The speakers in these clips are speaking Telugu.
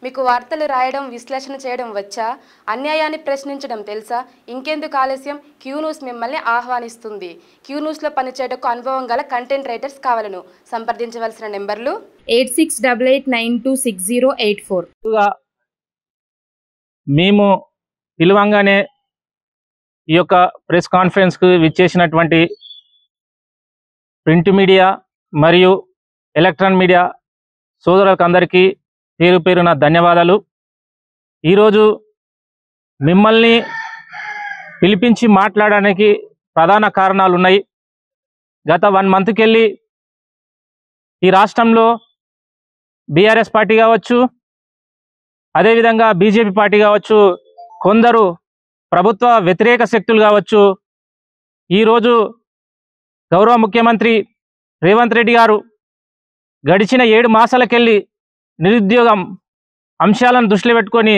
మీకు వార్తలు రాయడం, విశ్లేషణ చేయడం వచ్చా? అన్యాయాన్ని ప్రశ్నించడం తెలుసా? ఇంకెందుకు ఆలస్యం? క్యూ న్యూస్ మిమ్మల్ని ఆహ్వానిస్తుంది. క్యూ న్యూస్లో పనిచేయటకు అనుభవం గల కంటెంట్ రైటర్స్ కావాలను. సంప్రదించవలసిన నెంబర్లు 8688926084. మేము పిలువంగానే ఈ యొక్క ప్రెస్ కాన్ఫరెన్స్కు విచ్చేసినటువంటి ప్రింట్ మీడియా మరియు ఎలక్ట్రానిక్ మీడియా సోదరులకు అందరికీ పేరు పేరున ధన్యవాదాలు. ఈరోజు మిమ్మల్ని పిలిపించి మాట్లాడడానికి ప్రధాన కారణాలు ఉన్నాయి. గత 1 మంత్కి వెళ్ళి ఈ రాష్ట్రంలో బీఆర్ఎస్ పార్టీ కావచ్చు, అదేవిధంగా బీజేపీ పార్టీ కావచ్చు, కొందరు ప్రభుత్వ వ్యతిరేక శక్తులు కావచ్చు, ఈరోజు గౌరవ ముఖ్యమంత్రి రేవంత్ రెడ్డి గారు గడిచిన 7 మాసాలకెళ్ళి నిరుద్యోగం అంశాలను దృష్టిలో పెట్టుకొని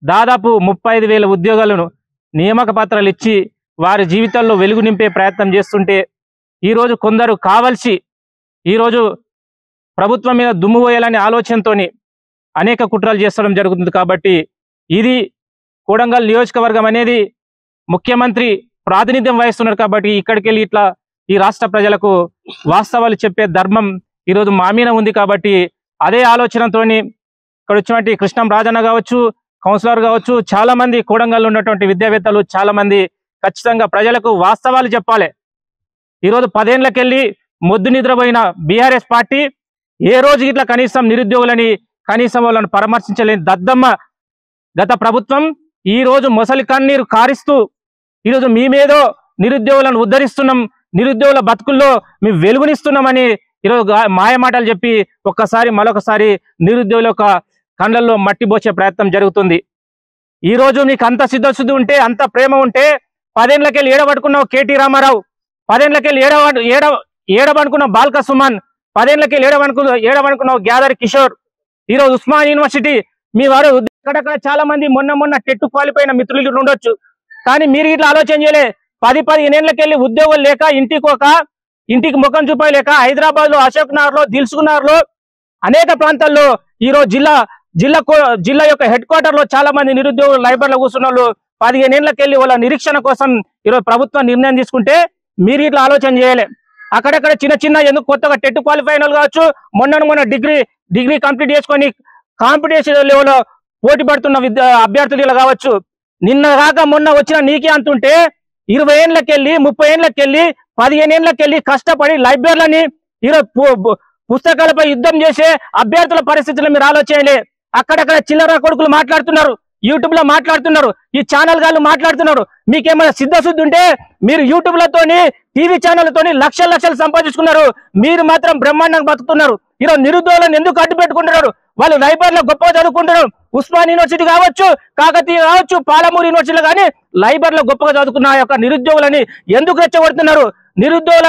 దాదాపు 35,000 ఉద్యోగాలను నియామక పత్రాలు ఇచ్చి వారి జీవితాల్లో వెలుగు నింపే ప్రయత్నం చేస్తుంటే, ఈరోజు కొందరు కావలసి ఈరోజు ప్రభుత్వం మీద దుమ్ము పోయాలనే ఆలోచనతోని అనేక కుట్రలు చేస్తడం జరుగుతుంది. కాబట్టి ఇది కొడంగల్ నియోజకవర్గం అనేది ముఖ్యమంత్రి ప్రాతినిధ్యం వహిస్తున్నారు. కాబట్టి ఇక్కడికి వెళ్ళి ఇట్లా ఈ రాష్ట్ర ప్రజలకు వాస్తవాలు చెప్పే ధర్మం ఈరోజు మా మీద ఉంది. కాబట్టి అదే ఆలోచనతోని ఇక్కడ వచ్చినటువంటి కృష్ణం రాజన్న కావచ్చు, కౌన్సిలర్ కావచ్చు, చాలా మంది కొడంగల్లో ఉన్నటువంటి విద్యావేత్తలు చాలా మంది ఖచ్చితంగా ప్రజలకు వాస్తవాలు చెప్పాలి. ఈరోజు 10 ఏళ్ళకెళ్ళి మొద్దు నిద్రపోయిన బీఆర్ఎస్ పార్టీ ఏ రోజు ఇట్లా కనీసం నిరుద్యోగులని కనీసం వాళ్ళని పరామర్శించలేని దద్దమ్మ గత ప్రభుత్వం ఈ రోజు మొసలి కన్నీరు కారిస్తూ ఈరోజు మేమేదో నిరుద్యోగులను ఉద్ధరిస్తున్నాం, నిరుద్యోగుల బతుకుల్లో మేము వెలుగునిస్తున్నామని ఈరోజు మాయ మాటలు చెప్పి ఒక్కసారి మరొకసారి నిరుద్యోగుల యొక్క కళ్ళల్లో మట్టి పోసే ప్రయత్నం జరుగుతుంది. ఈరోజు మీకు అంత సిద్ధశుద్ధి ఉంటే, అంత ప్రేమ ఉంటే 10 ఏళ్ళకెళ్ళి ఏడబడుకున్నావు కేటీ రామారావు, 10 ఏళ్ళకెళ్ళి ఏడబడుకున్నావు బాల్క సుమన్, 10 ఏళ్ళకెళ్ళి ఏడబడుకున్నావు గ్యాదర్ కిషోర్. ఈరోజు ఉస్మాన్ యూనివర్సిటీ మీ వారు అక్కడక్కడ చాలా మంది మొన్న టెట్ క్వాలిఫై అయిన మిత్రులు ఉండొచ్చు, కానీ మీరు ఇట్లా ఆలోచన చేయలే. 10-15 ఏళ్ళకెళ్ళి ఉద్యోగాలు లేక ఇంటికి ముఖం చూపలేక హైదరాబాద్ లో, అశోక్ నగర్ లో, దిల్సుఖ్ లో అనేక ప్రాంతాల్లో ఈరోజు జిల్లా యొక్క హెడ్ క్వార్టర్ లో చాలా మంది నిరుద్యోగులు లైబ్రరీలో కూర్చున్న వాళ్ళు 15 ఏళ్ళకెళ్ళి వాళ్ళ నిరీక్షణ కోసం ఈరోజు ప్రభుత్వం నిర్ణయం తీసుకుంటే మీరు ఇట్లా ఆలోచన చేయలే. అక్కడక్కడ చిన్న ఎందుకు కొత్తగా టెట్ క్వాలిఫై అయిన వాళ్ళు కావచ్చు, మొన్న డిగ్రీ కంప్లీట్ చేసుకొని కాంపిటీషన్ లెవెల్లో పోటీ పడుతున్న అభ్యర్థులు కావచ్చు, నిన్న కాక మొన్న వచ్చిన నీకే అంటుంటే 20 ఏళ్ళకెళ్ళి 30 ఏళ్ళకెళ్ళి 15 ఏళ్ళకెళ్ళి కష్టపడి లైబ్రరీలని ఈరోజు పుస్తకాలపై యుద్ధం చేసే అభ్యర్థుల పరిస్థితులు మీరు ఆలోచించలే. అక్కడక్కడ చిల్లర కొడుకులు మాట్లాడుతున్నారు, యూట్యూబ్ లో మాట్లాడుతున్నారు, ఈ ఛానల్ గాళ్ళు మాట్లాడుతున్నారు. మీకేమైనా సిద్ధశుద్ధి ఉంటే మీరు యూట్యూబ్లతోని, టీవీ ఛానళ్లతోని లక్షలు సంపాదించుకున్నారు. మీరు మాత్రం బ్రహ్మాండంగా బతుకుతున్నారు. ఈరోజు నిరుద్యోగులను ఎందుకు అడ్డు పెట్టుకుంటున్నారు? వాళ్ళు లైబ్రరీలో గొప్పగా చదువుకుంటున్నారు. ఉస్మాన్ యూనివర్సిటీ కావచ్చు, కాకతీయ కావచ్చు, పాలమూరు యూనివర్సిటీలో కానీ లైబ్రరీలో గొప్పగా చదువుకున్న ఆ యొక్క నిరుద్యోగులని ఎందుకు రెచ్చగొడుతున్నారు? నిరుద్యోగుల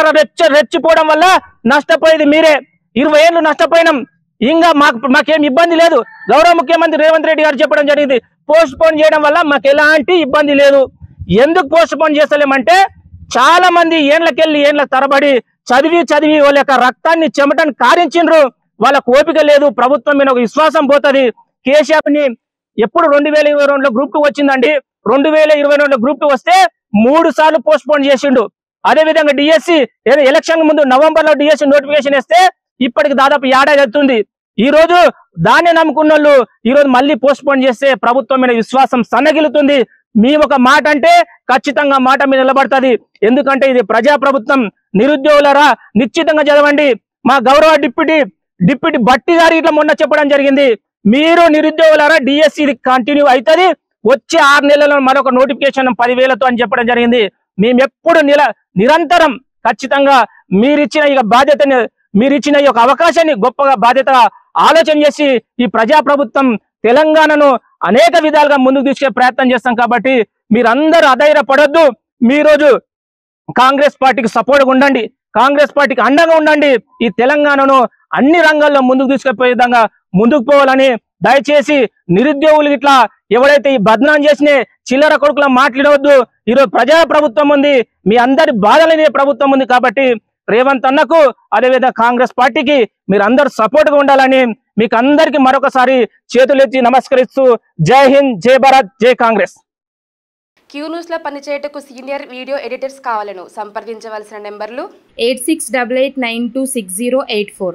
రెచ్చిపోవడం వల్ల నష్టపోయేది మీరే. 20 ఏళ్ళు నష్టపోయినాం, ఇంకా మాకేం ఇబ్బంది లేదు. గౌరవ ముఖ్యమంత్రి రేవంత్ రెడ్డి గారు చెప్పడం జరిగింది, పోస్ట్ పోన్ చేయడం వల్ల మాకు ఎలాంటి ఇబ్బంది లేదు. ఎందుకు పోస్ట్ పోన్ చేస్తలేమంటే చాలా మంది ఏళ్ల తరబడి చదివి వాళ్ళ యొక్క రక్తాన్ని చెమటని కారించిండ్రు. వాళ్ళకు ఓపిక లేదు, ప్రభుత్వం మీద ఒక విశ్వాసం పోతుంది. కేసీఆర్ ని ఎప్పుడు 2022లో గ్రూప్ 2 వచ్చిందండి, 2022లో గ్రూప్ 2 వస్తే 3 సార్లు పోస్ట్ పోన్ చేసిండు. అదేవిధంగా డిఎస్సి ఎలక్షన్ ముందు నవంబర్ లో డిఎస్సి నోటిఫికేషన్ ఇస్తే ఇప్పటికి దాదాపు ఏడాది అవుతుంది. ఈ రోజు దాన్ని నమ్ముకున్న వాళ్ళు ఈ రోజు మళ్ళీ పోస్ట్ పోన్ చేస్తే ప్రభుత్వం మీద విశ్వాసం సన్నగిలుతుంది. మేము ఒక మాట అంటే ఖచ్చితంగా మాట మీద నిలబడుతుంది. ఎందుకంటే ఇది ప్రజా ప్రభుత్వం. నిరుద్యోగులరా నిశ్చితంగా చదవండి. మా గౌరవ డిప్యూటీ భట్టి గారు ఇట్లా మొన్న చెప్పడం జరిగింది, మీరు నిరుద్యోగులరా డిఎస్సి కంటిన్యూ అవుతుంది, వచ్చే 6 నెలల్లో మరొక నోటిఫికేషన్ 10,000తో అని చెప్పడం జరిగింది. మేము ఎప్పుడు నిరంతరం ఖచ్చితంగా మీరిచ్చిన ఈ యొక్క అవకాశాన్ని గొప్పగా బాధ్యతగా ఆలోచన చేసి ఈ ప్రజాప్రభుత్వం తెలంగాణను అనేక విధాలుగా ముందుకు తీసుకే ప్రయత్నం చేస్తాం. కాబట్టి మీరందరూ అధైర్యపడొద్దు. మీరోజు కాంగ్రెస్ పార్టీకి సపోర్ట్గా ఉండండి, కాంగ్రెస్ పార్టీకి అండగా ఉండండి. ఈ తెలంగాణను అన్ని రంగాల్లో ముందుకు తీసుకుపోయే విధంగా ముందుకు పోవాలని దయచేసి నిరుద్యోగులు ఇట్లా ఎవరైతే ఈ బద్నాం చేసిన చిల్లర కొడుకుల మాట్లాడవద్దు. ఈరోజు ప్రజా ప్రభుత్వం ఉంది, మీ అందరి బాధలనే ప్రభుత్వం ఉంది. కాబట్టి రేవంత్ అన్నకు అదేవిధంగా కాంగ్రెస్ పార్టీకి మీరు అందరూ సపోర్ట్గా ఉండాలని మీకు అందరికీ మరొకసారి చేతులెత్తి నమస్కరిస్తూ జై హింద్, జై భారత్, జై కాంగ్రెస్. క్యూ న్యూస్లో పనిచేయటకు సీనియర్ వీడియో ఎడిటర్స్ కావాలను సంప్రదించవలసిన నెంబర్లు 8688926084.